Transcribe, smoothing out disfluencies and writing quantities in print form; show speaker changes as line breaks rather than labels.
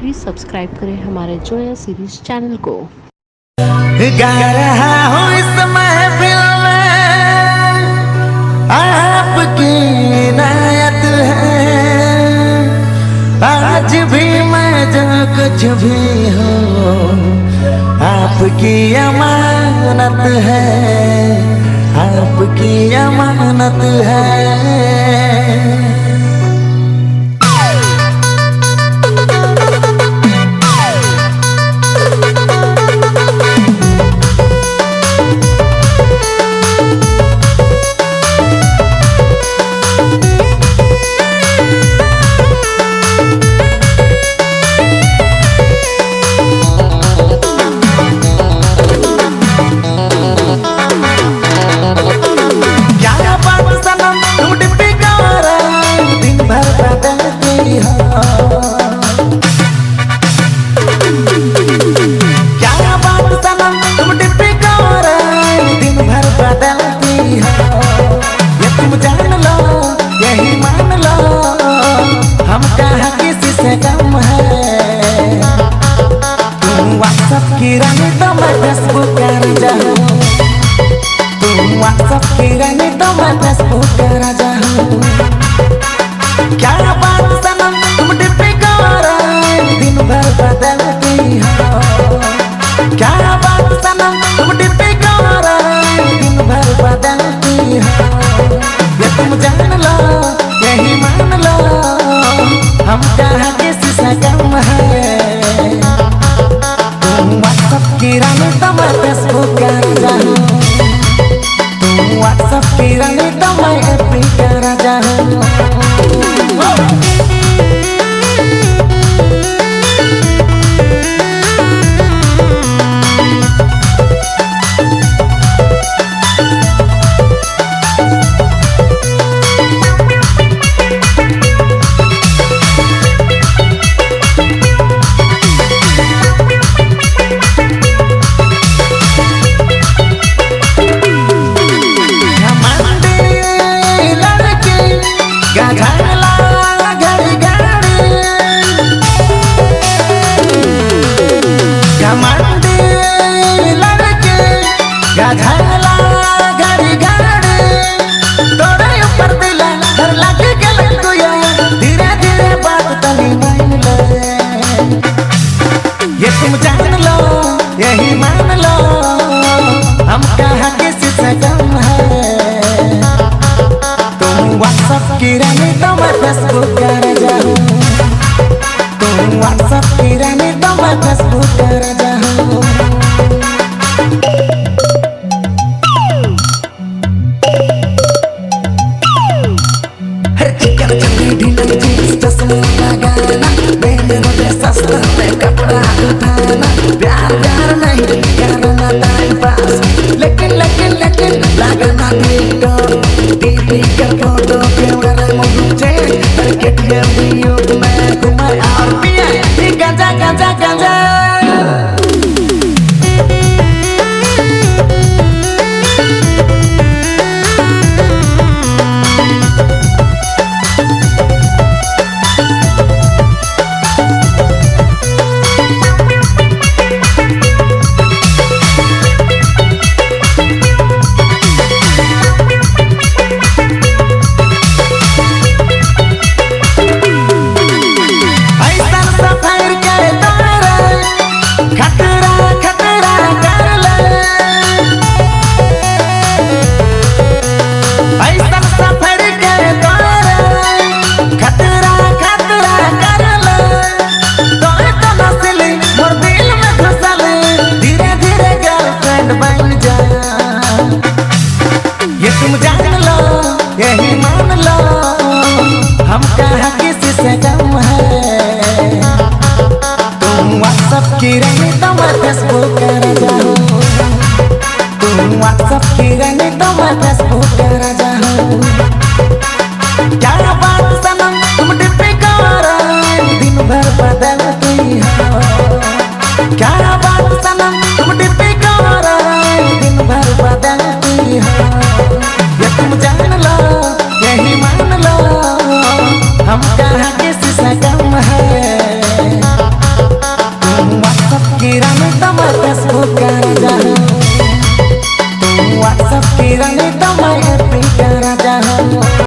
Please subscribe करें हमारे Zoya series channel को।
गा रहा हूँ इस महफिल में, आपकी इनायत है। आज भी मैं जो कुछ भी हूँ, आपकी अमानत है, आपकी अमानत है। रानी तो मैं फेसबुक कर जाऊँ, तुम व्हाट्सएप की रानी तो मैं फेसबुक कर जाऊँ। क्या बात सनम तुम डिप्टी कर दिन भर बदलती हो, क्या बात सनम तुम डिप्टी कर दिन भर बदलती हो। ये तुम जान लो यही मान लो, हम कहाँ किसी से कम है। की रानी तो मैं फेसबुक कर जाऊँ, तुम व्हाट्सएप की रानी तो मैं एफबी कर जाऊँ। ये तुम जान लो यही मान लो, हम कहाँ किसी से कम है। तुम व्हाट्सएप की रानी तो मैं फेसबुक कर जाऊँ, तुम व्हाट्सएप की रानी तो मैं फेसबुक कर जाऊँ। प्यार प्यार नहीं करना टाइम पास, लेकिन लेकिन लेकिन लगना टीवी का फोटो कैमरा मुझे करके वीडियो में घुमाए और पिया गांजा गांजा गांजा। तुम जान लो यही मान लो, हम कहाँ किसी से कम है। तुम व्हाट्सएप की रानी तो मैं फेसबुक कर जाऊँ, तुम व्हाट्सएप की रानी तो मैं फेसबुक कर जाऊँ। क्या बात सनम तुम डिप्टी कर दिन भर बदलती हो, क्या बात सनम तुम डिप्टी कर दिन भर बदलती हो। ये तुम जान लो यही मान लो, हम कहाँ किसी से कम है। का राजा, तुम व्हाट्सएप की रानी तो मैं एपी का